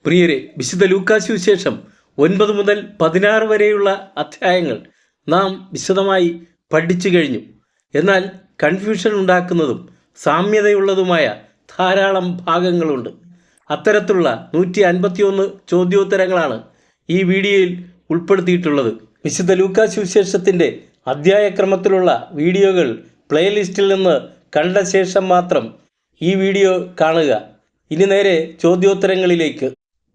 പ്രിയരെ, വിശുദ്ധ ലൂക്കാ സുവിശേഷം 9 മുതൽ 16 വരെയുള്ള അധ്യായങ്ങൾ നാം വിശദമായി പഠിച്ചു കഴിഞ്ഞു. എന്നാൽ കൺഫ്യൂഷൻ ഉണ്ടാക്കുന്നതും സാമ്യതയുള്ളതുമായ ധാരാളം ഭാഗങ്ങളുണ്ട്. അത്തരത്തിലുള്ള 151 ചോദ്യോത്തരങ്ങളാണ് ഈ വീഡിയോയിൽ ഉൾപ്പെടുത്തിയിട്ടുള്ളത്. വിശുദ്ധ ലൂക്കാ സുവിശേഷത്തിൻ്റെ അധ്യായക്രമത്തിലുള്ള വീഡിയോകൾ പ്ലേലിസ്റ്റിൽ നിന്ന് കണ്ട ശേഷം മാത്രം ഈ വീഡിയോ കാണുക. ഇനി നേരെ ചോദ്യോത്തരങ്ങളിലേക്ക്.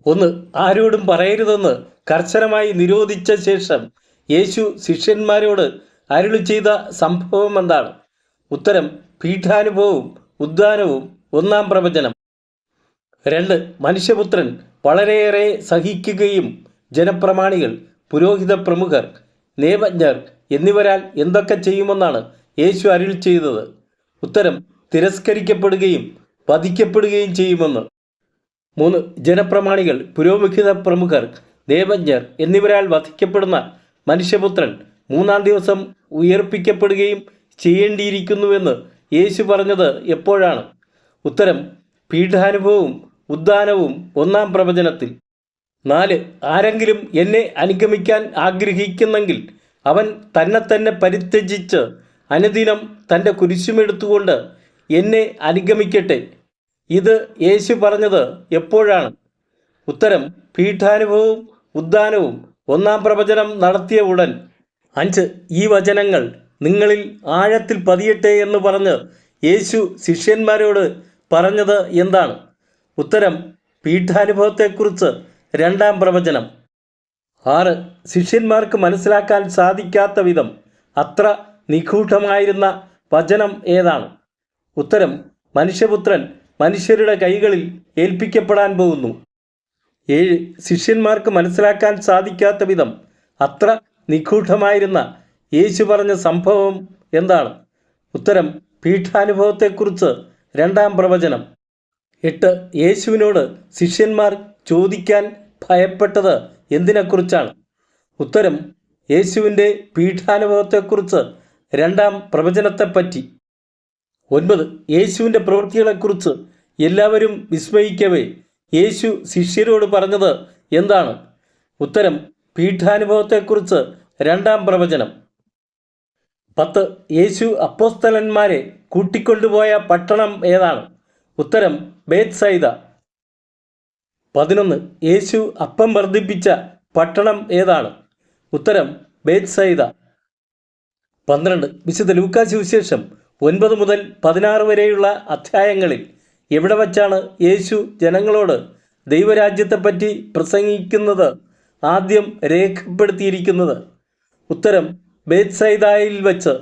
1. ആരോടും പറയരുതെന്ന് കർശനമായി നിരോധിച്ച ശേഷം യേശു ശിഷ്യന്മാരോട് അരുളി ചെയ്ത സംഭവം എന്താണ്? ഉത്തരം: പീഠാനുഭവവും ഉദ്ധാനവും 1-ാം പ്രവചനം. 2. മനുഷ്യപുത്രൻ വളരെയേറെ സഹിക്കുകയും ജനപ്രമാണികൾ, പുരോഹിത പ്രമുഖർ, നിയമജ്ഞർ എന്നിവരാൽ എന്തൊക്കെ ചെയ്യുമെന്നാണ് യേശു അരുളി ചെയ്തത്? ഉത്തരം: തിരസ്കരിക്കപ്പെടുകയും വധിക്കപ്പെടുകയും ചെയ്യുമെന്ന്. 3. ജനപ്രമാണികൾ, പുരോഹിത പ്രമുഖർ, നിയമജ്ഞർ എന്നിവരാൽ വധിക്കപ്പെടുന്ന മനുഷ്യപുത്രൻ 3-ാം ദിവസം ഉയർപ്പിക്കപ്പെടുകയും ചെയ്യേണ്ടിയിരിക്കുന്നുവെന്ന് യേശു പറഞ്ഞത് എപ്പോഴാണ്? ഉത്തരം: പീഠാനുഭവവും ഉദ്ധാനവും 1-ാം പ്രവചനത്തിൽ. 4. ആരെങ്കിലും എന്നെ അനുഗമിക്കാൻ ആഗ്രഹിക്കുന്നെങ്കിൽ അവൻ തന്നെ പരിത്യജിച്ച് അനുദിനം തൻ്റെ കുരിശുമെടുത്തുകൊണ്ട് എന്നെ അനുഗമിക്കട്ടെ. ഇത് യേശു പറഞ്ഞത് എപ്പോഴാണ്? ഉത്തരം: പീഠാനുഭവവും ഉദ്ധാനവും 1-ാം പ്രവചനം നടത്തിയ ഉടൻ. 5. ഈ വചനങ്ങൾ നിങ്ങളിൽ ആഴത്തിൽ പതിയട്ടെ എന്ന് പറഞ്ഞ് യേശു ശിഷ്യന്മാരോട് പറഞ്ഞത് എന്താണ്? ഉത്തരം: പീഠാനുഭവത്തെക്കുറിച്ച് 2-ാം പ്രവചനം. 6. ശിഷ്യന്മാർക്ക് മനസ്സിലാക്കാൻ സാധിക്കാത്ത വിധം അത്ര നിഗൂഢമായിരുന്ന വചനം ഏതാണ്? ഉത്തരം: മനുഷ്യപുത്രൻ മനുഷ്യരുടെ കൈകളിൽ ഏൽപ്പിക്കപ്പെടാൻ പോകുന്നു. 7. ശിഷ്യന്മാർക്ക് മനസ്സിലാക്കാൻ സാധിക്കാത്ത വിധം അത്ര നിഗൂഢമായിരുന്ന യേശു പറഞ്ഞ സംഭവം എന്താണ്? ഉത്തരം: പീഠാനുഭവത്തെക്കുറിച്ച് 2-ാം പ്രവചനം. 8. യേശുവിനോട് ശിഷ്യന്മാർ ചോദിക്കാൻ ഭയപ്പെട്ടത് എന്തിനെക്കുറിച്ചാണ്? ഉത്തരം: യേശുവിൻ്റെ പീഠാനുഭവത്തെക്കുറിച്ച് 2-ാം പ്രവചനത്തെപ്പറ്റി. 9. യേശുവിൻ്റെ പ്രവൃത്തികളെക്കുറിച്ച് എല്ലാവരും വിസ്മയിക്കവേ യേശു ശിഷ്യരോട് പറഞ്ഞത് എന്താണ്? ഉത്തരം: പീഠാനുഭവത്തെക്കുറിച്ച് 2-ാം പ്രവചനം. 10. യേശു അപ്പോസ്തലന്മാരെ കൂട്ടിക്കൊണ്ടുപോയ പട്ടണം ഏതാണ്? ഉത്തരം: ബേത്സയിദ. 11. യേശു അപ്പം വർദ്ധിപ്പിച്ച പട്ടണം ഏതാണ്? ഉത്തരം: ബേത്സയിദ. 12. വിശുദ്ധ ലൂക്കാ സുവിശേഷം 9 മുതൽ 16 വരെയുള്ള അധ്യായങ്ങളിൽ എവിടെ വച്ചാണ് യേശു ജനങ്ങളോട് ദൈവരാജ്യത്തെപ്പറ്റി പ്രസംഗിക്കുന്നത് ആദ്യം രേഖപ്പെടുത്തിയിരിക്കുന്നത്? ഉത്തരം: ബേത്സയിദയിൽ വച്ച്.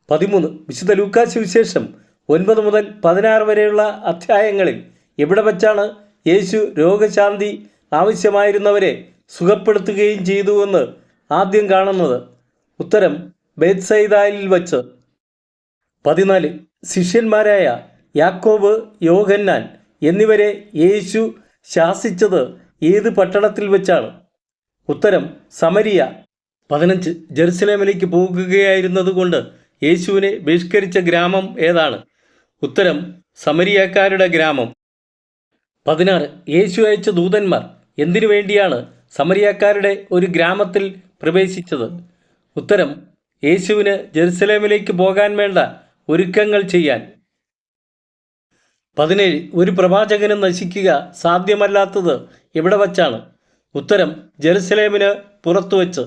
13. വിശുദ്ധ ലൂക്കാ സുവിശേഷം 9 മുതൽ 16 വരെയുള്ള അധ്യായങ്ങളിൽ എവിടെ വച്ചാണ് യേശു രോഗശാന്തി ആവശ്യമായിരുന്നവരെ സുഖപ്പെടുത്തുകയും ചെയ്തുവെന്ന് ആദ്യം കാണുന്നത്? ഉത്തരം: ബേത്സയിദയിൽ വച്ച്. 14. ശിഷ്യന്മാരായ യാക്കോബ്, യോഹന്നാൻ എന്നിവരെ യേശു ശാസിച്ചത് ഏത് പട്ടണത്തിൽ വെച്ചാണ്? ഉത്തരം: സമരിയ. 15. ജെറുസലേമിലേക്ക് പോകുകയായിരുന്നതുകൊണ്ട് യേശുവിനെ ബഹിഷ്കരിച്ച ഗ്രാമം ഏതാണ്? ഉത്തരം: സമരിയക്കാരുടെ ഗ്രാമം. 16. യേശു അയച്ച ദൂതന്മാർ എന്തിനു വേണ്ടിയാണ് സമരിയക്കാരുടെ ഒരു ഗ്രാമത്തിൽ പ്രവേശിച്ചത്? ഉത്തരം: യേശുവിന് ജെറുസലേമിലേക്ക് പോകാൻ വേണ്ട ഒരുക്കങ്ങൾ ചെയ്യാൻ. 17. ഒരു പ്രവാചകന് നശിക്കുക സാധ്യമല്ലാത്തത് എവിടെ വച്ചാണ്? ഉത്തരം: ജെറുസലേമിന് പുറത്തു വച്ച്.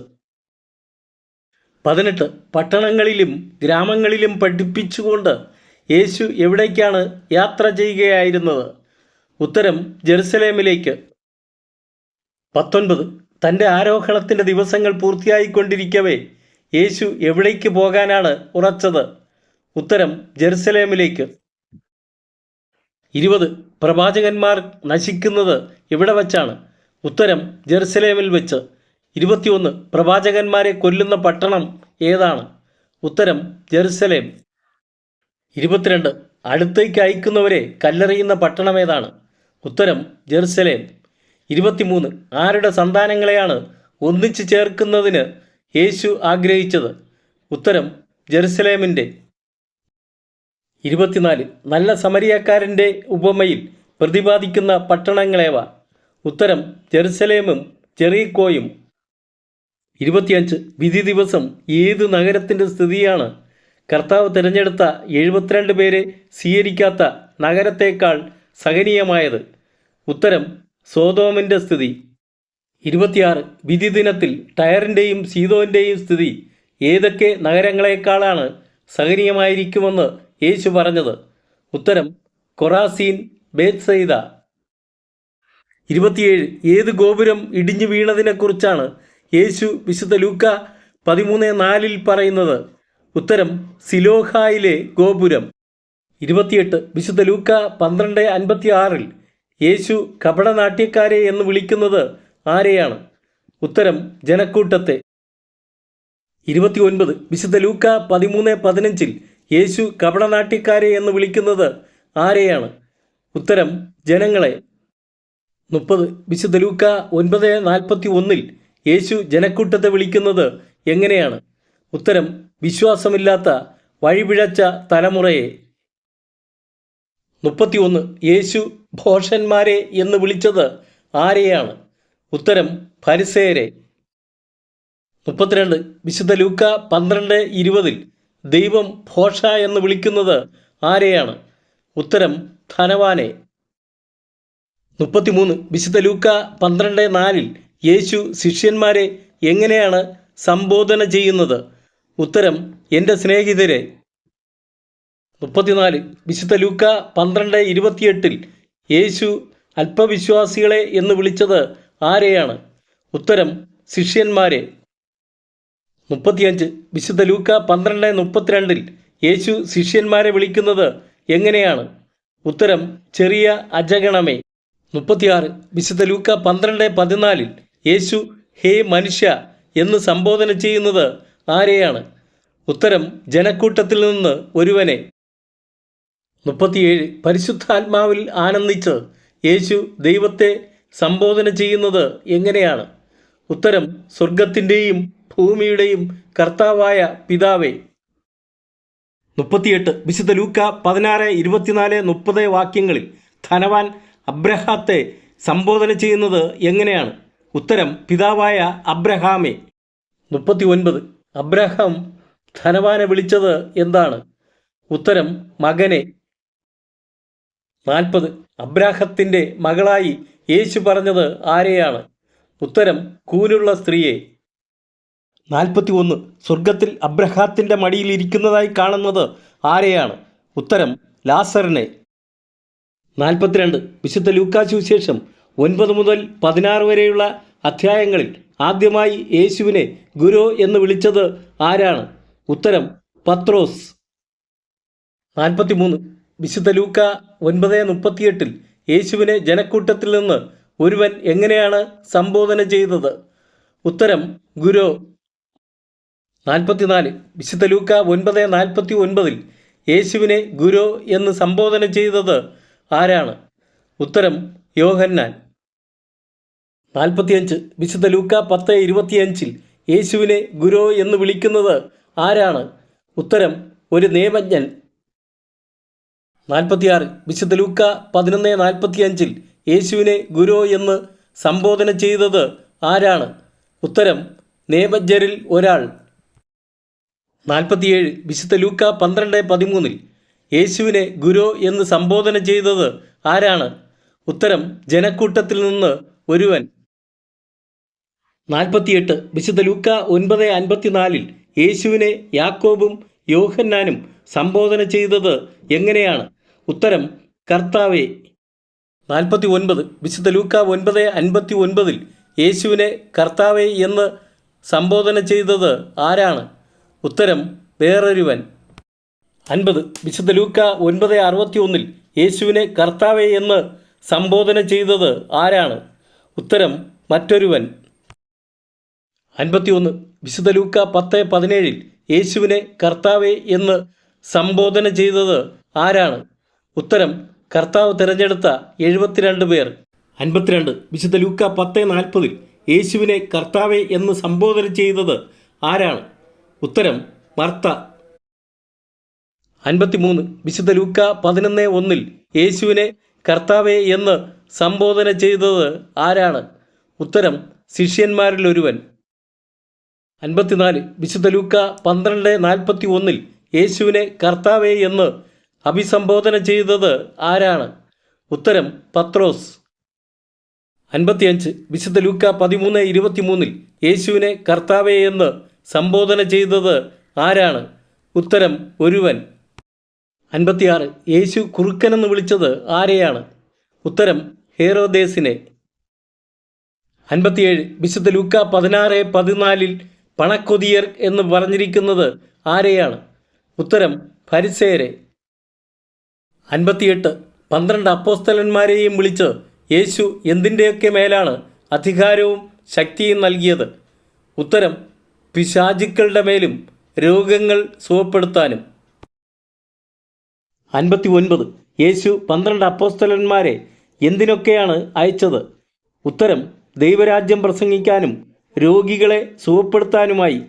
18. പട്ടണങ്ങളിലും ഗ്രാമങ്ങളിലും പഠിപ്പിച്ചുകൊണ്ട് യേശു എവിടേക്കാണ് യാത്ര ചെയ്യുകയായിരുന്നത്? ഉത്തരം: ജെറുസലേമിലേക്ക്. 19. തൻ്റെ ആരോഹണത്തിൻ്റെ ദിവസങ്ങൾ പൂർത്തിയായിക്കൊണ്ടിരിക്കവേ യേശു എവിടേക്ക് പോകാനാണ് ഉറച്ചത്? ഉത്തരം: ജെറുസലേമിലേക്ക്. 20. പ്രവാചകന്മാർ നശിക്കുന്നത് എവിടെ വച്ചാണ്? ഉത്തരം: ജെറുസലേമിൽ വെച്ച്. 21. പ്രവാചകന്മാരെ കൊല്ലുന്ന പട്ടണം ഏതാണ്? ഉത്തരം: ജെറുസലേം. 22. അടുത്തേക്ക് അയക്കുന്നവരെ കല്ലെറിയുന്ന പട്ടണം ഏതാണ്? ഉത്തരം: ജെറുസലേം. 23. ആരുടെ സന്താനങ്ങളെയാണ് ഒന്നിച്ചു ചേർക്കുന്നതിന് യേശു ആഗ്രഹിച്ചത്? ഉത്തരം: ജെറുസലേമിൻ്റെ. 24. നല്ല സമരിയക്കാരൻ്റെ ഉപമയിൽ പ്രതിപാദിക്കുന്ന പട്ടണങ്ങളേവ? ഉത്തരം ജെറുസലേമും ജെറീക്കോയും. 25 വിധി ദിവസം ഏത് നഗരത്തിൻ്റെ സ്ഥിതിയാണ് കർത്താവ് തിരഞ്ഞെടുത്ത 72 പേരെ സ്വീകരിക്കാത്ത നഗരത്തേക്കാൾ സഹനീയമായത്? ഉത്തരം സോതോമിൻ്റെ സ്ഥിതി. 26 വിധി ദിനത്തിൽ ടയറിൻ്റെയും സീദോൻ്റെയും സ്ഥിതി ഏതൊക്കെ നഗരങ്ങളെക്കാളാണ് സഹനീയമായിരിക്കുമെന്ന് യേശു പറഞ്ഞത്? ഉത്തരം കൊറാസീൻ, ബേത്സയിദ. 27 ഏത് ഗോപുരം ഇടിഞ്ഞു വീണതിനെക്കുറിച്ചാണ് യേശു വിശുദ്ധ ലൂക്ക 13:4 പറയുന്നത്? ഉത്തരം സിലോഹായിലെ ഗോപുരം. 28 വിശുദ്ധ ലൂക്ക 12:56 യേശു കപടനാട്യക്കാരെ എന്ന് വിളിക്കുന്നത് ആരെയാണ്? ഉത്തരം ജനക്കൂട്ടത്തെ. 29 വിശുദ്ധ ലൂക്ക 13:15 യേശു കപടനാട്യക്കാരെ എന്ന് വിളിക്കുന്നത് ആരെയാണ്? ഉത്തരം ജനങ്ങളെ. 30 വിശുദ്ധ ലൂക്ക 9:41 യേശു ജനക്കൂട്ടത്തെ വിളിക്കുന്നത് എങ്ങനെയാണ്? ഉത്തരം വിശ്വാസമില്ലാത്ത വഴിപിഴച്ച തലമുറയെ. 31 യേശു ഭോഷന്മാരെ എന്ന് വിളിച്ചത് ആരെയാണ്? ഉത്തരം ഫരിസേയരെ. 32 വിശുദ്ധ ലൂക്ക 12:20 ദൈവം ഭോഷ എന്ന് വിളിക്കുന്നത് ആരെയാണ്? ഉത്തരം ധനവാനെ. 33 വിശുദ്ധ ലൂക്ക 12:4 യേശു ശിഷ്യന്മാരെ എങ്ങനെയാണ് സംബോധന ചെയ്യുന്നത്? ഉത്തരം എൻ്റെ സ്നേഹിതരെ. 34 വിശുദ്ധ ലൂക്ക 12:28 യേശു അല്പവിശ്വാസികളെ എന്ന് വിളിച്ചത് ആരെയാണ്? ഉത്തരം ശിഷ്യന്മാരെ. 35 വിശുദ്ധ ലൂക്ക 12:32 യേശു ശിഷ്യന്മാരെ വിളിക്കുന്നത് എങ്ങനെയാണ്? ഉത്തരം ചെറിയ അജഗണമേ. 36 വിശുദ്ധ ലൂക്ക 12:14 യേശു ഹേ മനുഷ്യ എന്ന് സംബോധന ചെയ്യുന്നത് ആരെയാണ്? ഉത്തരം ജനക്കൂട്ടത്തിൽ നിന്ന് ഒരുവനെ. 37 പരിശുദ്ധാത്മാവിൽ ആനന്ദിച്ച് യേശു ദൈവത്തെ സംബോധന ചെയ്യുന്നത് എങ്ങനെയാണ്? ഉത്തരം സ്വർഗത്തിൻ്റെയും ഭൂമിയുടെയും കർത്താവായ പിതാവേ. 38 വിശുദ്ധ ലൂക്ക 16, 24, 30 വാക്യങ്ങളിൽ ധനവാൻ അബ്രഹാത്തെ സംബോധന ചെയ്യുന്നത് എങ്ങനെയാണ്? ഉത്തരം പിതാവായ അബ്രഹാമേ. 39 അബ്രഹാം ധനവാനെ വിളിച്ചത് എന്താണ്? ഉത്തരം മകനെ. 40 അബ്രാഹത്തിൻ്റെ മകളായി യേശു പറഞ്ഞത് ആരെയാണ്? ഉത്തരം കൂനുള്ള സ്ത്രീയെ. 41 സ്വർഗത്തിൽ അബ്രഹാത്തിൻ്റെ മടിയിൽ ഇരിക്കുന്നതായി കാണുന്നത് ആരെയാണ്? ഉത്തരം ലാസറിനെ. 42 വിശുദ്ധ ലൂക്കാ സുവിശേഷം 9 മുതൽ 16 വരെയുള്ള അധ്യായങ്ങളിൽ ആദ്യമായി യേശുവിനെ ഗുരു എന്ന് വിളിച്ചത് ആരാണ്? ഉത്തരം പത്രോസ്. 43 വിശുദ്ധ ലൂക്ക 9:38 യേശുവിനെ ജനക്കൂട്ടത്തിൽ നിന്ന് ഒരുവൻ എങ്ങനെയാണ് സംബോധന ചെയ്തത്? ഉത്തരം ഗുരു. 44 വിശുദ്ധ ലൂക്ക 9:49 യേശുവിനെ ഗുരു എന്ന് സംബോധന ചെയ്തത് ആരാണ്? ഉത്തരം യോഹന്നാൻ. 45 വിശുദ്ധ ലൂക്ക 10:25 യേശുവിനെ ഗുരു എന്ന് വിളിക്കുന്നത് ആരാണ്? ഉത്തരം ഒരു നിയമജ്ഞൻ. 46 വിശുദ്ധ ലൂക്ക 11:45 യേശുവിനെ ഗുരു എന്ന് സംബോധന ചെയ്തത് ആരാണ്? ഉത്തരം നിയമജ്ഞരിൽ ഒരാൾ. 47 വിശുദ്ധ ലൂക്ക 12:13 യേശുവിനെ ഗുരു എന്ന് സംബോധന ചെയ്തത് ആരാണ്? ഉത്തരം ജനക്കൂട്ടത്തിൽ നിന്ന് ഒരുവൻ. 48 വിശുദ്ധ ലൂക്ക 9:54 യേശുവിനെ യാക്കോബും യോഹന്നാനും സംബോധന ചെയ്തത് എങ്ങനെയാണ്? ഉത്തരം കർത്താവേ. 49 വിശുദ്ധ ലൂക്ക 9:59 യേശുവിനെ കർത്താവേ എന്ന് സംബോധന ചെയ്തത് ആരാണ്? ഉത്തരം വേറൊരുവൻ. 50 വിശുദ്ധ ലൂക്ക 9:61 യേശുവിനെ കർത്താവേ എന്ന് സംബോധന ചെയ്തത് ആരാണ്? ഉത്തരം മറ്റൊരുവൻ. 51 വിശുദ്ധ ലൂക്ക 10:17 യേശുവിനെ കർത്താവേ എന്ന് സംബോധന ചെയ്തത് ആരാണ്? ഉത്തരം കർത്താവ് തിരഞ്ഞെടുത്ത 72 പേർ. 52 വിശുദ്ധ ലൂക്ക 10:40 യേശുവിനെ കർത്താവേ എന്ന് സംബോധന ചെയ്തത് ആരാണ്? ഉത്തരം മർത്ത. 53 വിശുദ്ധ ലൂക്ക 11:1 യേശുവിനെ കർത്താവേ എന്ന് സംബോധന ചെയ്തത് ആരാണ്? ഉത്തരം ശിഷ്യന്മാരിൽ ഒരുവൻ. 54. വിശുദ്ധ ലൂക്ക 12:41 യേശുവിനെ കർത്താവേ എന്ന് അഭിസംബോധന ചെയ്തത് ആരാണ്? ഉത്തരം പത്രോസ്. 55. വിശുദ്ധ ലൂക്ക 13:23 യേശുവിനെ കർത്താവേ എന്ന് സംബോധന ചെയ്തത് ആരാണ്? ഉത്തരം ഒരുവൻ. 56. യേശു കുറുക്കനെന്ന് വിളിച്ചത് ആരെയാണ്? ഉത്തരം ഹേറോദേസിനെ. 57. വിശുദ്ധ ലൂക്ക 16:14 പണക്കൊതിയർ എന്ന് പറഞ്ഞിരിക്കുന്നത് ആരെയാണ്? ഉത്തരം ഫരിസേയരെ. 58. 12 അപ്പോസ്തലന്മാരെയും വിളിച്ച് യേശു എന്തിൻ്റെയൊക്കെ മേലാണ് അധികാരവും ശക്തിയും നൽകിയത്? ഉത്തരം പിശാചുക്കളുടെ മേലും രോഗങ്ങൾ സുഖപ്പെടുത്താനും. 59. യേശു 12 അപ്പോസ്തലന്മാരെ എന്തിനൊക്കെയാണ് അയച്ചത്? ഉത്തരം ദൈവരാജ്യം പ്രസംഗിക്കാനും രോഗികളെ സുഖപ്പെടുത്താനുമായി.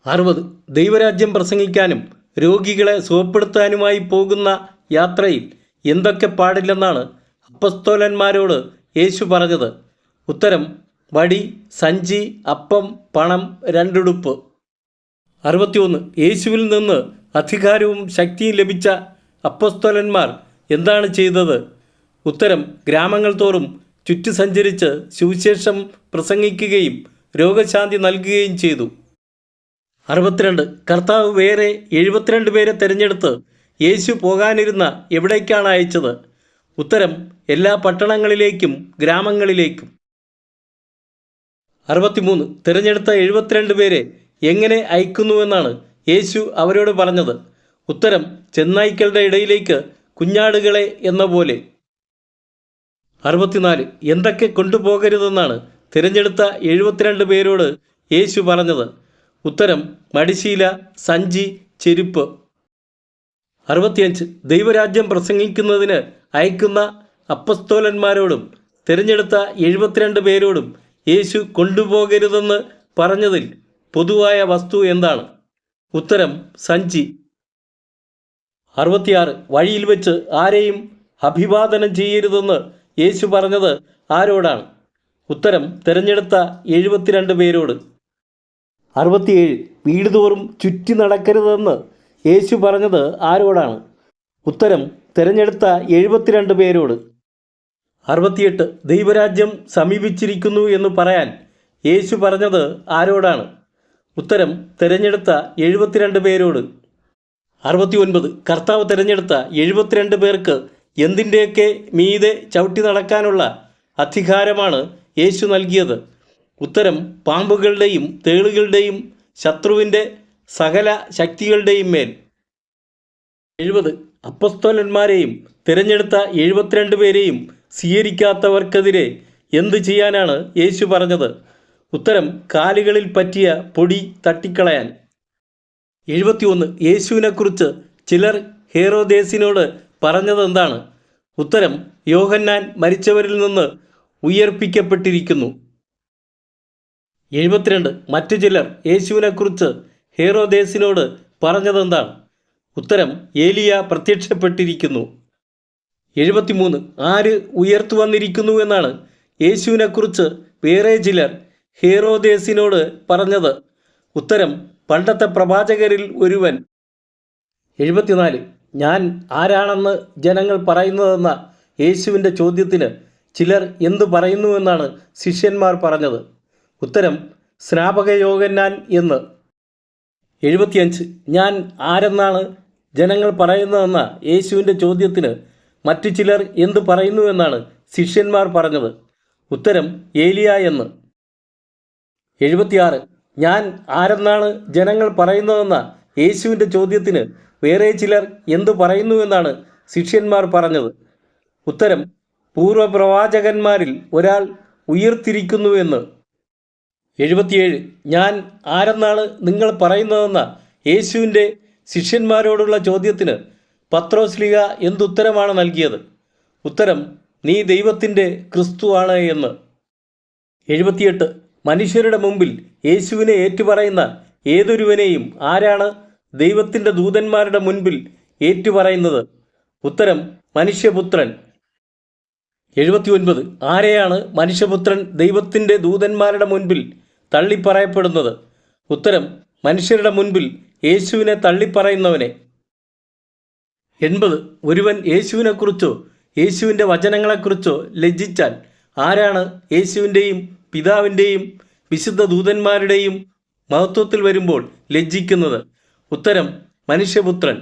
60. ദൈവരാജ്യം പ്രസംഗിക്കാനും രോഗികളെ സുഖപ്പെടുത്താനുമായി പോകുന്ന യാത്രയിൽ എന്തൊക്കെ പാടില്ലെന്നാണ് അപ്പസ്തോലന്മാരോട് യേശു പറഞ്ഞത്? ഉത്തരം വടി, സഞ്ചി, അപ്പം, പണം, 2 ഉടുപ്പ്. 61. യേശുവിൽ നിന്ന് അധികാരവും ശക്തിയും ലഭിച്ച അപ്പസ്തോലന്മാർ എന്താണ് ചെയ്തത്? ഉത്തരം ഗ്രാമങ്ങൾ തോറും ചുറ്റി സഞ്ചരിച്ച് സുവിശേഷം പ്രസംഗിക്കുകയും രോഗശാന്തി നൽകുകയും ചെയ്തു. 62. കർത്താവ് വേറെ 72 പേരെ തിരഞ്ഞെടുത്ത് യേശു പോകാനിരുന്ന എവിടേക്കാണ് അയച്ചത്? ഉത്തരം എല്ലാ പട്ടണങ്ങളിലേക്കും ഗ്രാമങ്ങളിലേക്കും. 63. തിരഞ്ഞെടുത്ത 72 പേരെ എങ്ങനെ അയക്കുന്നുവെന്നാണ് യേശു അവരോട് പറഞ്ഞത്? ഉത്തരം ചെന്നായ്ക്കളുടെ ഇടയിലേക്ക് കുഞ്ഞാടുകളെ എന്ന പോലെ. 64. എന്തൊക്കെ കൊണ്ടുപോകരുതെന്നാണ് തിരഞ്ഞെടുത്ത 72 പേരോട് യേശു പറഞ്ഞത്? ഉത്തരം മടിശീല, സഞ്ചി, ചെരുപ്പ്. 65. ദൈവരാജ്യം പ്രസംഗിക്കുന്നതിന് അയക്കുന്ന അപ്പസ്തോലന്മാരോടും തിരഞ്ഞെടുത്ത 72 പേരോടും യേശു കൊണ്ടുപോകരുതെന്ന് പറഞ്ഞതിൽ പൊതുവായ വസ്തു എന്താണ്? ഉത്തരം സഞ്ചി. 66. വഴിയിൽ വെച്ച് ആരെയും അഭിവാദനം ചെയ്യരുതെന്ന് യേശു പറഞ്ഞത് ആരോടാണ്? ഉത്തരം തിരഞ്ഞെടുത്ത 72 പേരോട്. 67. വീട് തോറും ചുറ്റി നടക്കരുതെന്ന് യേശു പറഞ്ഞത് ആരോടാണ്? ഉത്തരം തിരഞ്ഞെടുത്ത 72 പേരോട്. 68. ദൈവരാജ്യം സമീപിച്ചിരിക്കുന്നു എന്ന് പറയാൻ യേശു പറഞ്ഞത് ആരോടാണ്? ഉത്തരം തിരഞ്ഞെടുത്ത 72 പേരോട്. 69. കർത്താവ് തിരഞ്ഞെടുത്ത 72 പേർക്ക് എന്തിൻ്റെയൊക്കെ മീതെ ചവിട്ടി നടക്കാനുള്ള അധികാരമാണ് യേശു നൽകിയത്? ഉത്തരം പാമ്പുകളുടെയും തേളുകളുടെയും ശത്രുവിൻ്റെ സകല ശക്തികളുടെയും മേൽ. 70. അപ്പസ്തോലന്മാരെയും തിരഞ്ഞെടുത്ത 72 പേരെയും സ്വീകരിക്കാത്തവർക്കെതിരെ എന്ത് ചെയ്യാനാണ് യേശു പറഞ്ഞത്? ഉത്തരം കാലുകളിൽ പറ്റിയ പൊടി തട്ടിക്കളയാൻ. 71. യേശുവിനെക്കുറിച്ച് ചിലർ ഹേറോദേസിനോട് പറഞ്ഞത് എന്താണ്? ഉത്തരം യോഹന്നാൻ മരിച്ചവരിൽ നിന്ന് ഉയർപ്പിക്കപ്പെട്ടിരിക്കുന്നു. 72. മറ്റു ചിലർ യേശുവിനെക്കുറിച്ച് ഹേറോദേസിനോട് പറഞ്ഞതെന്താണ്? ഉത്തരം ഏലിയ പ്രത്യക്ഷപ്പെട്ടിരിക്കുന്നു. 73. ആര് ഉയർത്തു വന്നിരിക്കുന്നു എന്നാണ് യേശുവിനെക്കുറിച്ച് വേറെ ചിലർ ഹേറോദേസിനോട് പറഞ്ഞത്? ഉത്തരം പണ്ടത്തെ പ്രവാചകരിൽ ഒരുവൻ. 74. ഞാൻ ആരാണെന്ന് ജനങ്ങൾ പറയുന്നതെന്ന യേശുവിൻ്റെ ചോദ്യത്തിന് ചിലർ എന്തു പറയുന്നുവെന്നാണ് ശിഷ്യന്മാർ പറഞ്ഞത്? ഉത്തരം സ്നാപക യോഹന്നാൻ എന്ന്. 75. ഞാൻ ആരെന്നാണ് ജനങ്ങൾ പറയുന്നതെന്ന യേശുവിൻ്റെ ചോദ്യത്തിന് മറ്റു ചിലർ എന്തു പറയുന്നുവെന്നാണ് ശിഷ്യന്മാർ പറഞ്ഞത്? ഉത്തരം ഏലിയ എന്ന്. 76. ഞാൻ ആരെന്നാണ് ജനങ്ങൾ പറയുന്നതെന്ന യേശുവിൻ്റെ ചോദ്യത്തിന് വേറെ ചിലർ എന്തു പറയുന്നുവെന്നാണ് ശിഷ്യന്മാർ പറഞ്ഞത്? ഉത്തരം പൂർവപ്രവാചകന്മാരിൽ ഒരാൾ ഉയർത്തിരിക്കുന്നുവെന്ന്. 77. ഞാൻ ആരെന്നാണ് നിങ്ങൾ പറയുന്നതെന്ന യേശുവിൻ്റെ ശിഷ്യന്മാരോടുള്ള ചോദ്യത്തിന് പത്രോസ്ലീഹ എന്തുത്തരമാണ് നൽകിയത്? ഉത്തരം നീ ദൈവത്തിൻ്റെ ക്രിസ്തുവാണ് എന്ന്. 78. മനുഷ്യരുടെ മുമ്പിൽ യേശുവിനെ ഏറ്റുപറയുന്ന ഏതൊരുവനെയും ആരാണ് ദൈവത്തിൻ്റെ ദൂതന്മാരുടെ മുൻപിൽ ഏറ്റുപറയുന്നത്? ഉത്തരം മനുഷ്യപുത്രൻ. 79. ആരെയാണ് മനുഷ്യപുത്രൻ ദൈവത്തിൻ്റെ ദൂതന്മാരുടെ മുൻപിൽ തള്ളിപ്പറയപ്പെടുന്നത്? ഉത്തരം: മനുഷ്യരുടെ മുൻപിൽ യേശുവിനെ തള്ളിപ്പറയുന്നവനെ. 80. ഒരുവൻ യേശുവിനെക്കുറിച്ചോ യേശുവിൻ്റെ വചനങ്ങളെക്കുറിച്ചോ ലജ്ജിച്ചാൽ ആരാണ് യേശുവിൻ്റെയും പിതാവിൻ്റെയും വിശുദ്ധ ദൂതന്മാരുടെയും മഹത്വത്തിൽ വരുമ്പോൾ ലജ്ജിക്കുന്നത്? ഉത്തരം: മനുഷ്യപുത്രൻ.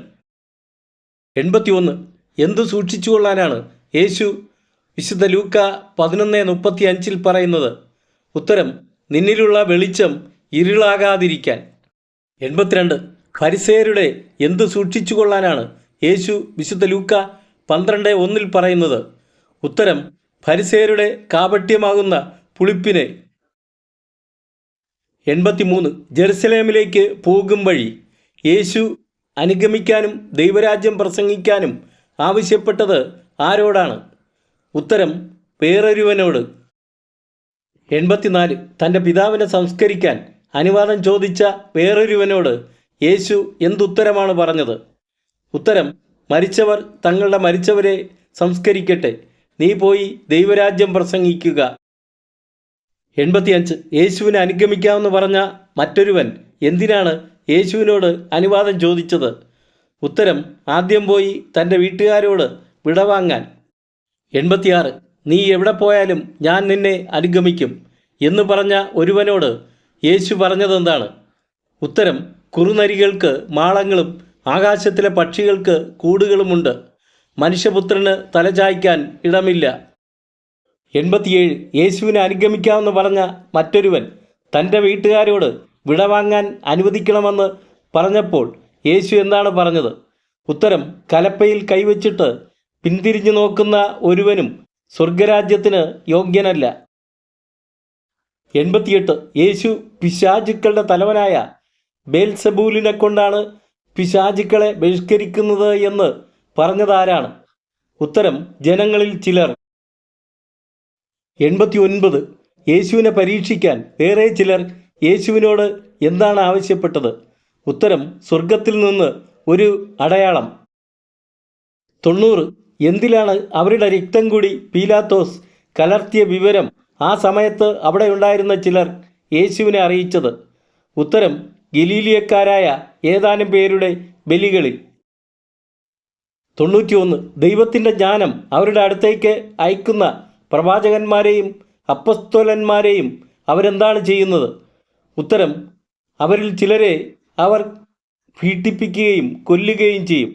81. എന്തു സൂക്ഷിച്ചുകൊള്ളാനാണ് യേശു വിശുദ്ധ ലൂക്ക 11:35 പറയുന്നത്? ഉത്തരം: നിന്നിലുള്ള വെളിച്ചം ഇരുളാകാതിരിക്കാൻ. 82. ഫരിസേയരുടെ എന്തു സൂക്ഷിച്ചുകൊള്ളാനാണ് യേശു വിശുദ്ധ ലൂക്ക 12:1 പറയുന്നത്? ഉത്തരം: ഫരിസേയരുടെ കാപട്യമാകുന്ന പുളിപ്പിനെ. 83. ജെറുസലേമിലേക്ക് പോകും വഴി യേശു അനുഗമിക്കാനും ദൈവരാജ്യം പ്രസംഗിക്കാനും ആവശ്യപ്പെട്ടത് ആരോടാണ്? ഉത്തരം: വേറൊരുവനോട്. 84. തൻ്റെ പിതാവിനെ സംസ്കരിക്കാൻ അനുവാദം ചോദിച്ച വേറൊരുവനോട് യേശു എന്തുത്തരമാണ് പറഞ്ഞത്? ഉത്തരം: മരിച്ചവർ തങ്ങളുടെ മരിച്ചവരെ സംസ്കരിക്കട്ടെ, നീ പോയി ദൈവരാജ്യം പ്രസംഗിക്കുക. 85. യേശുവിനെ അനുഗമിക്കാമെന്ന് പറഞ്ഞ മറ്റൊരുവൻ എന്തിനാണ് യേശുവിനോട് അനുവാദം ചോദിച്ചത്? ഉത്തരം: ആദ്യം പോയി തൻ്റെ വീട്ടുകാരോട് വിടവാങ്ങാൻ. 86. നീ എവിടെ പോയാലും ഞാൻ നിന്നെ അനുഗമിക്കും എന്ന് പറഞ്ഞ ഒരുവനോട് യേശു പറഞ്ഞതെന്താണ്? ഉത്തരം: കുറുനരികൾക്ക് മാളങ്ങളും ആകാശത്തിലെ പക്ഷികൾക്ക് കൂടുകളുമുണ്ട്, മനുഷ്യപുത്രന് തലചായ്ക്കാൻ ഇടമില്ല. 87. യേശുവിനെ അനുഗമിക്കാമെന്ന് പറഞ്ഞ മറ്റൊരുവൻ തൻ്റെ വീട്ടുകാരോട് വിടവാങ്ങാൻ അനുവദിക്കണമെന്ന് പറഞ്ഞപ്പോൾ യേശു എന്താണ് പറഞ്ഞത്? ഉത്തരം: കലപ്പയിൽ കൈവച്ചിട്ട് പിന്തിരിഞ്ഞു നോക്കുന്ന ഒരുവനും സ്വർഗരാജ്യത്തിന് യോഗ്യനല്ല. 88. യേശു പിശാചുക്കളുടെ തലവനായ ബേൽസെബൂലിനെ കൊണ്ടാണ് പിശാചുക്കളെ ബഹിഷ്കരിക്കുന്നത് എന്ന് പറഞ്ഞതാരാണ്? ഉത്തരം: ജനങ്ങളിൽ ചിലർ. 89. യേശുവിനെ പരീക്ഷിക്കാൻ വേറെ ചിലർ യേശുവിനോട് എന്താണ് ആവശ്യപ്പെട്ടത്? ഉത്തരം: സ്വർഗത്തിൽ നിന്ന് ഒരു അടയാളം. 90. എന്തിലാണ് അവരുടെ രക്തം കൂടി പീലാത്തോസ് കലർത്തിയ വിവരം ആ സമയത്ത് അവിടെ ഉണ്ടായിരുന്ന ചിലർ യേശുവിനെ അറിയിച്ചത്? ഉത്തരം: ഗലീലിയക്കാരായ ഏതാനും പേരുടെ ബലികളിൽ. 91. ദൈവത്തിൻ്റെ ജ്ഞാനം അവരുടെ അടുത്തേക്ക് അയക്കുന്ന പ്രവാചകന്മാരെയും അപ്പസ്തോലന്മാരെയും അവരെന്താണ് ചെയ്യുന്നത്? ഉത്തരം: അവരിൽ ചിലരെ അവർ പീഡിപ്പിക്കുകയും കൊല്ലുകയും ചെയ്യും.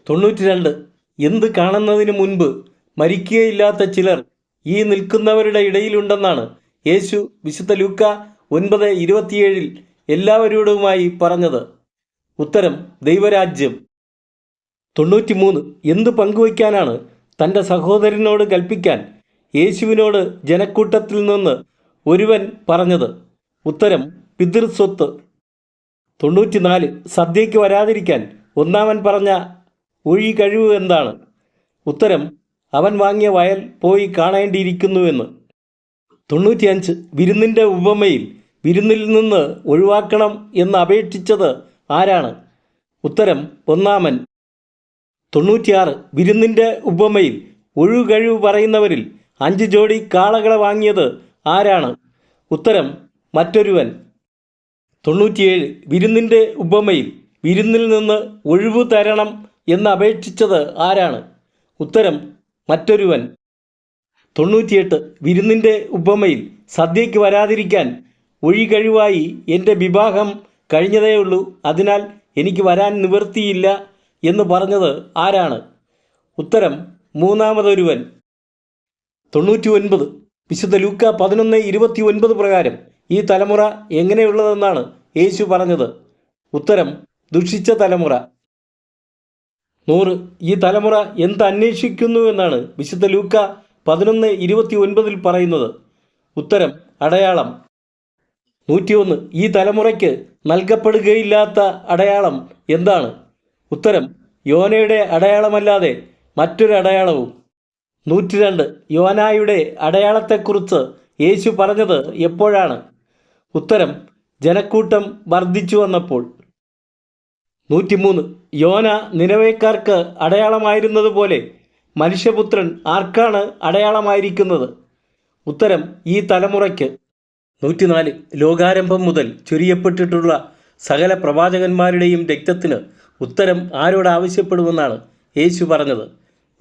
92. എന്ത് കാണുന്നതിന് മുൻപ് മരിക്കുകയില്ലാത്ത ചിലർ ഈ നിൽക്കുന്നവരുടെ ഇടയിലുണ്ടെന്നാണ് യേശു വിശുദ്ധ ലൂക്ക 9:27 എല്ലാവരോടുമായി പറഞ്ഞത്? ഉത്തരം: ദൈവരാജ്യം. 93. എന്തു പങ്കുവയ്ക്കാനാണ് തൻ്റെ സഹോദരനോട് കൽപ്പിക്കാൻ യേശുവിനോട് ജനക്കൂട്ടത്തിൽ നിന്ന് ഒരുവൻ പറഞ്ഞത്? ഉത്തരം: പിതൃസ്വത്ത്. 94. സദ്യയ്ക്ക് വരാതിരിക്കാൻ ഒന്നാമൻ പറഞ്ഞ ഒഴികഴിവ് എന്താണ്? ഉത്തരം: അവൻ വാങ്ങിയ വയൽ പോയി കാണേണ്ടിയിരിക്കുന്നുവെന്ന്. 95. വിരുന്നിൻ്റെ ഉപമയിൽ വിരുന്നിൽ നിന്ന് ഒഴിവാക്കണം എന്ന് അപേക്ഷിച്ചത് ആരാണ്? ഉത്തരം: ഒന്നാമൻ. 96. വിരുന്നിൻ്റെ ഉപമയിൽ ഒഴികഴിവ് പറയുന്നവരിൽ 5 ജോഡി കാളകളെ വാങ്ങിയത് ആരാണ്? ഉത്തരം: മറ്റൊരുവൻ. 97. വിരുന്നിൻ്റെ ഉപമയിൽ വിരുന്നിൽ നിന്ന് ഒഴിവ് തരണം എന്ന് അപേക്ഷിച്ചത് ആരാണ്? ഉത്തരം: മറ്റൊരുവൻ. 98. വിരുന്നിൻ്റെ ഉപമയിൽ സദ്യയ്ക്ക് വരാതിരിക്കാൻ ഒഴികഴിവായി എൻ്റെ വിവാഹം കഴിഞ്ഞതേയുള്ളൂ, അതിനാൽ എനിക്ക് വരാൻ നിവൃത്തിയില്ല എന്ന് പറഞ്ഞത് ആരാണ്? ഉത്തരം: മൂന്നാമതൊരുവൻ. 99. വിശുദ്ധ ലൂക്ക 11:29 പ്രകാരം ഈ തലമുറ എങ്ങനെയുള്ളതെന്നാണ് യേശു പറഞ്ഞത്? ഉത്തരം: ദുഷിച്ച തലമുറ. 100. ഈ തലമുറ എന്ത് അന്വേഷിക്കുന്നുവെന്നാണ് വിശുദ്ധ ലൂക്ക 11:29 പറയുന്നത്? ഉത്തരം: അടയാളം. 101. ഈ തലമുറയ്ക്ക് നൽകപ്പെടുകയില്ലാത്ത അടയാളം എന്താണ്? ഉത്തരം: യോനയുടെ അടയാളമല്ലാതെ മറ്റൊരു അടയാളവും. 102. യോനായുടെ അടയാളത്തെക്കുറിച്ച് യേശു പറഞ്ഞത് എപ്പോഴാണ്? ഉത്തരം: ജനക്കൂട്ടം വർദ്ധിച്ചു വന്നപ്പോൾ. 103. യോന നിനവേക്കാർക്ക് അടയാളമായിരുന്നതുപോലെ മനുഷ്യപുത്രൻ ആർക്കാണ് അടയാളമായിരിക്കുന്നത്? ഉത്തരം ഈ തലമുറയ്ക്ക്. 104 ലോകാരംഭം മുതൽ ചൊരിയപ്പെട്ടിട്ടുള്ള സകല പ്രവാചകന്മാരുടെയും രക്തത്തിന് ഉത്തരം ആരോട് ആവശ്യപ്പെടുമെന്നാണ് യേശു പറഞ്ഞത്?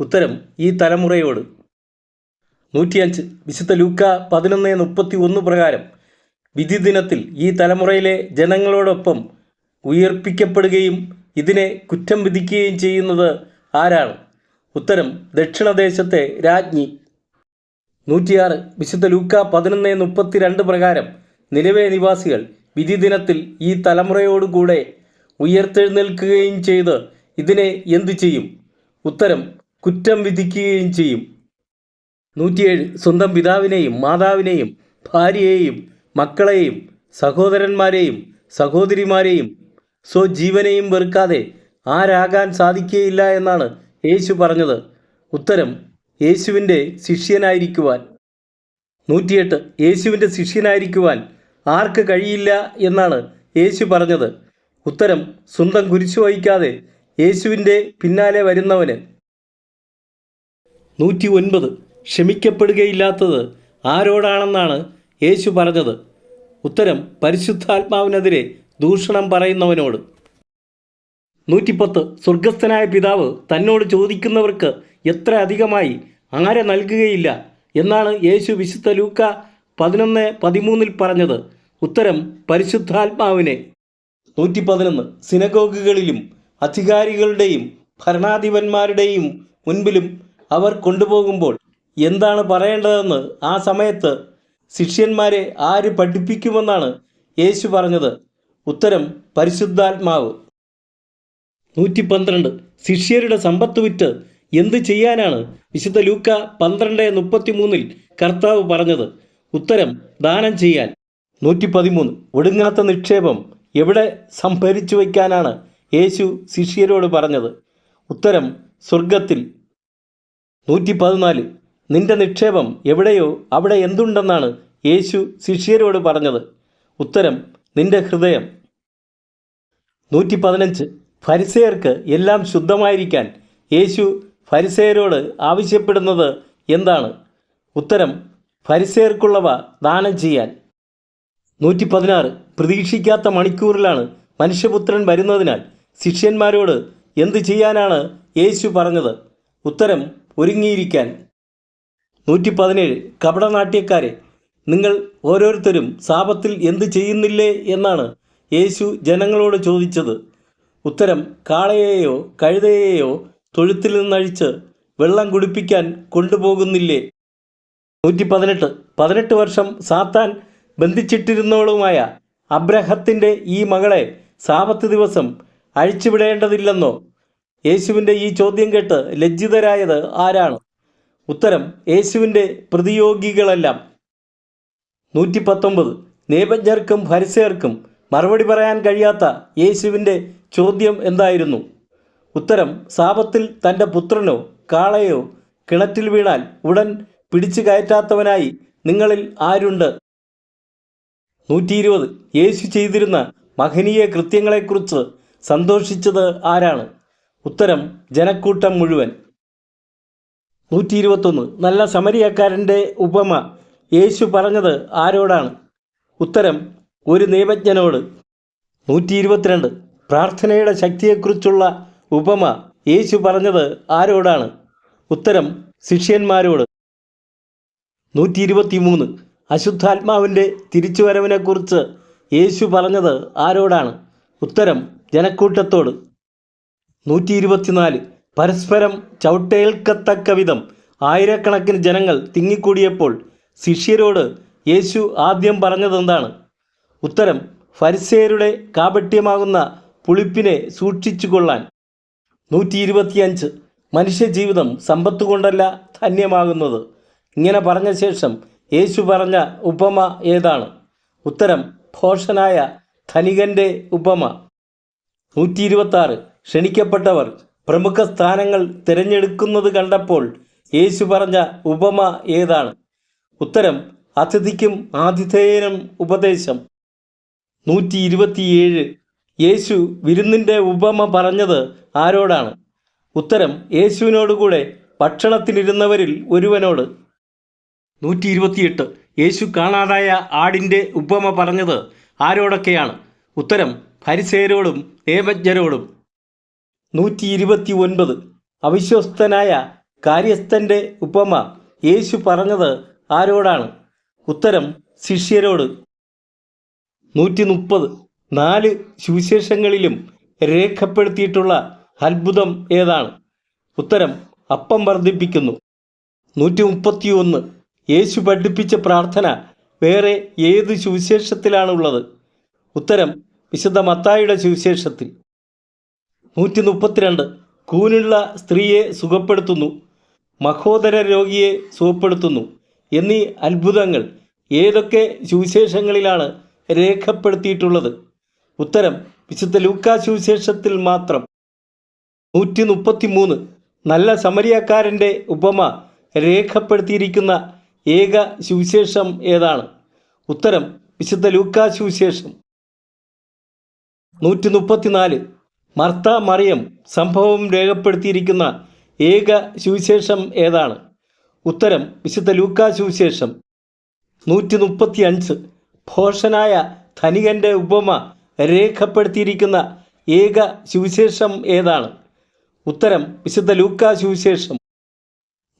ഉത്തരം ഈ തലമുറയോട്. 105 വിശുദ്ധ ലൂക്ക 11:31 പ്രകാരം വിധി ദിനത്തിൽ ഈ തലമുറയിലെ ജനങ്ങളോടൊപ്പം ഉയർപ്പിക്കപ്പെടുകയും ഇതിനെ കുറ്റം വിധിക്കുകയും ചെയ്യുന്നത് ആരാണ്? ഉത്തരം ദക്ഷിണദേശത്തെ രാജ്ഞി. 106 വിശുദ്ധ ലൂക്ക 11:32 പ്രകാരം നിനവേ നിവാസികൾ വിധി ദിനത്തിൽ ഈ തലമുറയോടുകൂടെ ഉയർത്തെഴുന്നേൽക്കുകയും ചെയ്ത് ഇതിനെ എന്തു ചെയ്യും? ഉത്തരം കുറ്റം വിധിക്കുകയും ചെയ്യും. 107 സ്വന്തം പിതാവിനെയും മാതാവിനെയും ഭാര്യയെയും മക്കളെയും സഹോദരന്മാരെയും സഹോദരിമാരെയും സ്വജീവനെയും വെറുക്കാതെ ആരാകാൻ സാധിക്കുകയില്ല എന്നാണ് യേശു പറഞ്ഞത്? ഉത്തരം യേശുവിൻ്റെ ശിഷ്യനായിരിക്കുവാൻ. 108 യേശുവിൻ്റെ ശിഷ്യനായിരിക്കുവാൻ ആർക്ക് കഴിയില്ല എന്നാണ് യേശു പറഞ്ഞത്? ഉത്തരം സ്വന്തം കുരിശു വഹിക്കാതെ യേശുവിൻ്റെ പിന്നാലെ വരുന്നവന്. 109 ക്ഷമിക്കപ്പെടുകയില്ലാത്തത് ആരോടാണെന്നാണ് യേശു പറഞ്ഞത്? ഉത്തരം പരിശുദ്ധാത്മാവിനെതിരെ ദൂഷണം പറയുന്നവനോട്. 110 സ്വർഗസ്ഥനായ പിതാവ് തന്നോട് ചോദിക്കുന്നവർക്ക് എത്ര അധികമായി ആരെ നൽകുകയില്ല എന്നാണ് യേശു വിശുദ്ധ ലൂക്ക 11:13 പറഞ്ഞത്? ഉത്തരം പരിശുദ്ധാത്മാവിനെ. 111 സിനഗോഗുകളിലും അധികാരികളുടെയും ഭരണാധിപന്മാരുടെയും മുൻപിലും അവർ കൊണ്ടുപോകുമ്പോൾ എന്താണ് പറയേണ്ടതെന്ന് ആ സമയത്ത് ശിഷ്യന്മാരെ ആര് പഠിപ്പിക്കുമെന്നാണ് യേശു പറഞ്ഞത്? ഉത്തരം പരിശുദ്ധാത്മാവ്. 112 ശിഷ്യരുടെ സമ്പത്ത് വിറ്റ് എന്ത് ചെയ്യാനാണ് വിശുദ്ധ ലൂക്ക 12:33 കർത്താവ് പറഞ്ഞത്? ഉത്തരം ദാനം ചെയ്യാൻ. 113 ഒടുങ്ങാത്ത നിക്ഷേപം എവിടെ സംഭരിച്ചു വയ്ക്കാനാണ് യേശു ശിഷ്യരോട് പറഞ്ഞത്? ഉത്തരം സ്വർഗത്തിൽ. 114 നിന്റെ നിക്ഷേപം എവിടെയോ അവിടെ എന്തുണ്ടെന്നാണ് യേശു ശിഷ്യരോട് പറഞ്ഞത്? ഉത്തരം നിന്റെ ഹൃദയം. 115 ഫരിസേയർക്ക് എല്ലാം ശുദ്ധമായിരിക്കാൻ യേശു ഫരിസേയരോട് ആവശ്യപ്പെടുന്നത് എന്താണ്? ഉത്തരം ഫരിസേയർക്കുള്ളവ ദാനം ചെയ്യാൻ. 116 പ്രതീക്ഷിക്കാത്ത മണിക്കൂറിലാണ് മനുഷ്യപുത്രൻ വരുന്നതിനാൽ ശിഷ്യന്മാരോട് എന്ത് ചെയ്യാനാണ് യേശു പറഞ്ഞത്? ഉത്തരം ഒരുങ്ങിയിരിക്കാൻ. 117 കപടനാട്യക്കാരെ, നിങ്ങൾ ഓരോരുത്തരും സാപത്തിൽ എന്ത് ചെയ്യുന്നില്ലേ എന്നാണ് യേശു ജനങ്ങളോട് ചോദിച്ചത്? ഉത്തരം കാളയെയോ കഴുതയെയോ തൊഴുത്തിൽ നിന്നഴിച്ച് വെള്ളം കുടിപ്പിക്കാൻ കൊണ്ടുപോകുന്നില്ലേ? 118 18 വർഷം സാത്താൻ ബന്ധിച്ചിട്ടിരുന്നവളുമായ അബ്രഹത്തിൻ്റെ ഈ മകളെ സാപത്ത് ദിവസം അഴിച്ചുവിടേണ്ടതില്ലെന്നോ? യേശുവിൻ്റെ ഈ ചോദ്യം കേട്ട് ലജ്ജിതരായത് ആരാണ്? ഉത്തരം യേശുവിൻ്റെ പ്രതിയോഗികളെല്ലാം. 119 നേബജ്ഞർക്കും ഫരിസേയർക്കും മറുപടി പറയാൻ കഴിയാത്ത യേശുവിൻ്റെ ചോദ്യം എന്തായിരുന്നു? ഉത്തരം സാപത്തിൽ തൻ്റെ പുത്രനോ കാളയോ കിണറ്റിൽ വീണാൽ ഉടൻ പിടിച്ചു കയറ്റാത്തവനായി നിങ്ങളിൽ ആരുണ്ട്? 120 യേശു ചെയ്തിരുന്ന മഹനീയ കൃത്യങ്ങളെക്കുറിച്ച് സന്തോഷിച്ചത് ആരാണ്? ഉത്തരം ജനക്കൂട്ടം മുഴുവൻ. 121 നല്ല സമരിയക്കാരൻ്റെ ഉപമ യേശു പറഞ്ഞത് ആരോടാണ്? ഉത്തരം ഒരു നിയമജ്ഞനോട്. 122 പ്രാർത്ഥനയുടെ ശക്തിയെക്കുറിച്ചുള്ള ഉപമ യേശു പറഞ്ഞത് ആരോടാണ്? ഉത്തരം ശിഷ്യന്മാരോട്. 123 അശുദ്ധാത്മാവിൻ്റെ തിരിച്ചുവരവിനെക്കുറിച്ച് യേശു പറഞ്ഞത് ആരോടാണ്? ഉത്തരം ജനക്കൂട്ടത്തോട്. 124 പരസ്പരം ചവിട്ടേൽക്കത്തക്ക വിധം ആയിരക്കണക്കിന് ജനങ്ങൾ തിങ്ങിക്കൂടിയപ്പോൾ ശിഷ്യരോട് യേശു ആദ്യം പറഞ്ഞതെന്താണ്? ഉത്തരം ഫരിസേയരുടെ കാപട്യമാകുന്ന പുളിപ്പിനെ സൂക്ഷിച്ചു കൊള്ളാൻ. 125 മനുഷ്യജീവിതം സമ്പത്ത് കൊണ്ടല്ല ധന്യമാകുന്നത്. ഇങ്ങനെ പറഞ്ഞ ശേഷം യേശു പറഞ്ഞ ഉപമ ഏതാണ്? ഉത്തരം ഭോഷനായ ധനികൻ്റെ ഉപമ. 126 ക്ഷണിക്കപ്പെട്ടവർ പ്രമുഖ സ്ഥാനങ്ങൾ തിരഞ്ഞെടുക്കുന്നത് കണ്ടപ്പോൾ യേശു പറഞ്ഞ ഉപമ ഏതാണ്? ഉത്തരം അതിഥിക്കും ആതിഥേയനും ഉപദേശം. 127 യേശു വിരുന്നിൻ്റെ ഉപമ പറഞ്ഞത് ആരോടാണ്? ഉത്തരം യേശുവിനോടുകൂടെ ഭക്ഷണത്തിനിരുന്നവരിൽ ഒരുവനോട്. 128. യേശു കാണാതായ ആടിൻ്റെ ഉപമ പറഞ്ഞത് ആരോടൊക്കെയാണ്? ഉത്തരം ഫരിസേയരോടും നിയമജ്ഞരോടും. 129. അവിശ്വസ്തനായ കാര്യസ്ഥൻ്റെ ഉപമ യേശു പറഞ്ഞത് ആരോടാണ്? ഉത്തരം ശിഷ്യരോട്. 130. 4 സുവിശേഷങ്ങളിലും രേഖപ്പെടുത്തിയിട്ടുള്ള അത്ഭുതം ഏതാണ്? ഉത്തരം അപ്പം വർദ്ധിപ്പിക്കുന്നു. 131. യേശു പഠിപ്പിച്ച പ്രാർത്ഥന വേറെ ഏത് സുവിശേഷത്തിലാണുള്ളത്? ഉത്തരം വിശുദ്ധ മത്തായിയുടെ സുവിശേഷത്തിൽ. 132. കൂനുള്ള സ്ത്രീയെ സുഖപ്പെടുത്തുന്നു, മഹോദര രോഗിയെ സുഖപ്പെടുത്തുന്നു എന്നീ അത്ഭുതങ്ങൾ ഏതൊക്കെ സുവിശേഷങ്ങളിലാണ് രേഖപ്പെടുത്തിയിട്ടുള്ളത്? ഉത്തരം വിശുദ്ധ ലൂക്കാ സുവിശേഷത്തിൽ മാത്രം. 133. നല്ല സമരിയക്കാരൻ്റെ ഉപമ രേഖപ്പെടുത്തിയിരിക്കുന്ന ഏക സുവിശേഷം ഏതാണ്? ഉത്തരം വിശുദ്ധ ലൂക്കാ സുവിശേഷം. 134. മർത്ത മറിയം സംഭവം രേഖപ്പെടുത്തിയിരിക്കുന്ന ഏക സുവിശേഷം ഏതാണ്? ഉത്തരം വിശുദ്ധ ലൂക്കാ സുവിശേഷം. 135. ഭോഷനായ ധനികൻ്റെ ഉപമ രേഖപ്പെടുത്തിയിരിക്കുന്ന ഏക സുവിശേഷം ഏതാണ്? ഉത്തരം വിശുദ്ധ ലൂക്കാ സുവിശേഷം.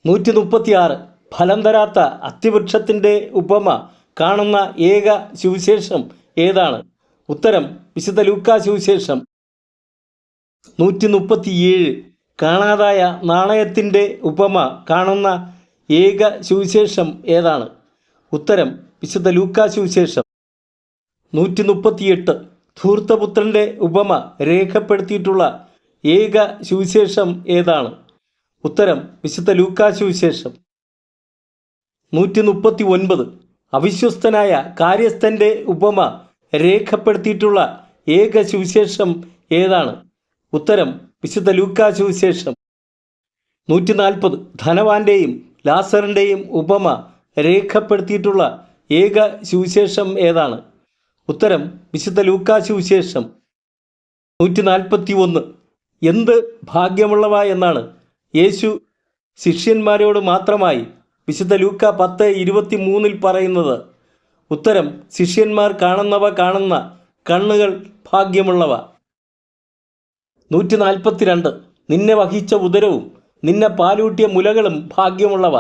136. ഫലം തരാത്ത അത്തിവൃക്ഷത്തിൻ്റെ ഉപമ കാണുന്ന ഏക സുവിശേഷം ഏതാണ്? ഉത്തരം വിശുദ്ധ ലൂക്കാ സുവിശേഷം. 137. കാണാതായ നാണയത്തിൻ്റെ ഉപമ കാണുന്ന ഏക സുവിശേഷം ഏതാണ്? ഉത്തരം വിശുദ്ധ ലൂക്കാ സുവിശേഷം. 138. ധൂർത്തപുത്രൻ്റെ ഉപമ രേഖപ്പെടുത്തിയിട്ടുള്ള ഏക സുവിശേഷം ഏതാണ്? ഉത്തരം വിശുദ്ധ ലൂക്കാ സുവിശേഷം. 139. അവിശ്വസ്തനായ കാര്യസ്ഥൻ്റെ ഉപമ രേഖപ്പെടുത്തിയിട്ടുള്ള ഏക സുവിശേഷം ഏതാണ്? ഉത്തരം വിശുദ്ധ ലൂക്കാ സുവിശേഷം. 140. ധനവാന്റെയും ലാസറിൻ്റെയും ഉപമ രേഖപ്പെടുത്തിയിട്ടുള്ള ഏക സുവിശേഷം ഏതാണ്? ഉത്തരം വിശുദ്ധ ലൂക്കാ സുവിശേഷം. 141. എന്ത് ഭാഗ്യമുള്ളവ എന്നാണ് യേശു ശിഷ്യന്മാരോട് മാത്രമായി വിശുദ്ധ ലൂക്കാ 10:23 പറയുന്നത്? ഉത്തരം ശിഷ്യന്മാർ കാണുന്നവ കാണുന്ന കണ്ണുകൾ ഭാഗ്യമുള്ളവ. 142. നിന്നെ വഹിച്ച ഉദരവും നിന്നെ പാലൂട്ടിയ മുലകളും ഭാഗ്യമുള്ളവ.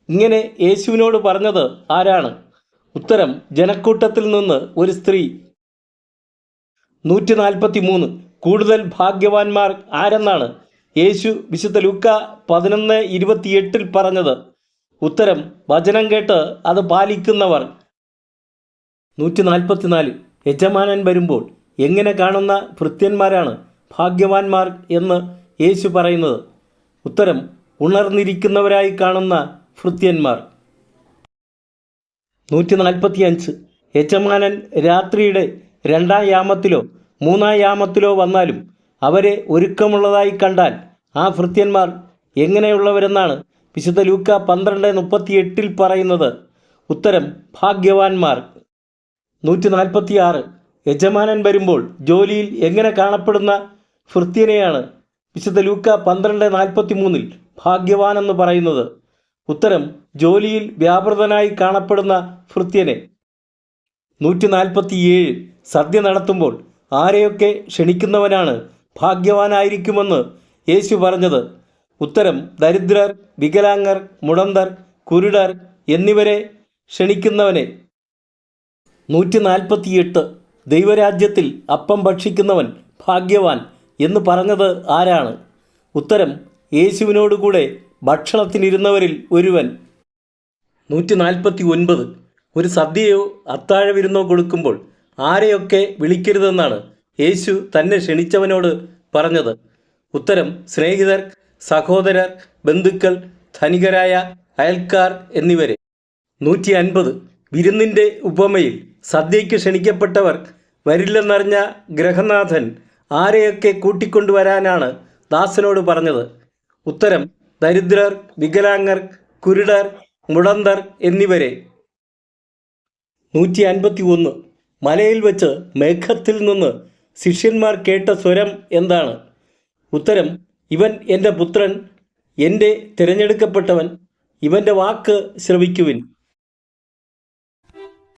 ഇങ്ങനെ യേശുവിനോട് പറഞ്ഞത് ആരാണ്? ഉത്തരം ജനക്കൂട്ടത്തിൽ നിന്ന് ഒരു സ്ത്രീ. 143. കൂടുതൽ ഭാഗ്യവാന്മാർ ആരെന്നാണ് യേശു വിശുദ്ധ ലൂക്കാ 11:28 പറഞ്ഞത്? ഉത്തരം വചനം കേട്ട് അത് പാലിക്കുന്നവർ. 144. യജമാനൻ വരുമ്പോൾ എങ്ങനെ കാണുന്ന ഭൃത്യന്മാരാണ് ഭാഗ്യവാന്മാർ എന്ന് യേശു പറയുന്നത്? ഉത്തരം ഉണർന്നിരിക്കുന്നവരായി കാണുന്ന ഭൃത്യന്മാർ. 145. യജമാനൻ രാത്രിയുടെ 2-ാം യാമത്തിലോ 3-ാം യാമത്തിലോ വന്നാലും അവരെ ഒരുക്കമുള്ളതായി കണ്ടാൽ ആ ഭൃത്യന്മാർ എങ്ങനെയുള്ളവരെന്നാണ് വിശുദ്ധ ലൂക്കാ 12:38 പറയുന്നത്? ഉത്തരം ഭാഗ്യവാന്മാർ. 146. യജമാനൻ വരുമ്പോൾ ജോലിയിൽ എങ്ങനെ കാണപ്പെടുന്ന ഭൃത്യനെയാണ് വിശുദ്ധ ലൂക്കാ 12:43 ഭാഗ്യവാനെന്ന് പറയുന്നത്? ഉത്തരം ജോലിയിൽ വ്യാപൃതനായി കാണപ്പെടുന്ന ഭൃത്യനെ. 147. സദ്യ നടത്തുമ്പോൾ ആരെയൊക്കെ ക്ഷണിക്കുന്നവനാണ് ഭാഗ്യവാനായിരിക്കുമെന്ന് യേശു പറഞ്ഞത്? ഉത്തരം ദരിദ്രർ, വികലാംഗർ, മുടന്തർ, കുരുടർ എന്നിവരെ ക്ഷണിക്കുന്നവനെ. 148. ദൈവരാജ്യത്തിൽ അപ്പം ഭക്ഷിക്കുന്നവൻ ഭാഗ്യവാൻ എന്ന് പറഞ്ഞത് ആരാണ്? ഉത്തരം യേശുവിനോടുകൂടെ ഭക്ഷണത്തിനിരുന്നവരിൽ ഒരുവൻ. 149. ഒരു സദ്യയോ അത്താഴവിരുന്നോ കൊടുക്കുമ്പോൾ ആരെയൊക്കെ വിളിക്കരുതെന്നാണ് യേശു തന്നെ ക്ഷണിച്ചവനോട് പറഞ്ഞത്? ഉത്തരം സ്നേഹിതർ, സഹോദരർ, ബന്ധുക്കൾ, ധനികരായ അയൽക്കാർ എന്നിവരെ. 150. വിരുന്നിൻ്റെ ഉപമയിൽ സദ്യയ്ക്ക് ക്ഷണിക്കപ്പെട്ടവർ വരില്ലെന്നറിഞ്ഞ ഗൃഹനാഥൻ ആരെയൊക്കെ കൂട്ടിക്കൊണ്ടുവരാനാണ് ദാസനോട് പറഞ്ഞത്? ഉത്തരം ദരിദ്രർ, വികലാംഗർ, കുരുടർ, മുടന്തർ എന്നിവരെ. 151. മലയിൽ വെച്ച് മേഘത്തിൽ നിന്ന് ശിഷ്യന്മാർ കേട്ട സ്വരം എന്താണ്? ഉത്തരം ഇവൻ എൻ്റെ പുത്രൻ, എൻ്റെ തിരഞ്ഞെടുക്കപ്പെട്ടവൻ, ഇവൻ്റെ വാക്ക് ശ്രവിക്കുവിൻ.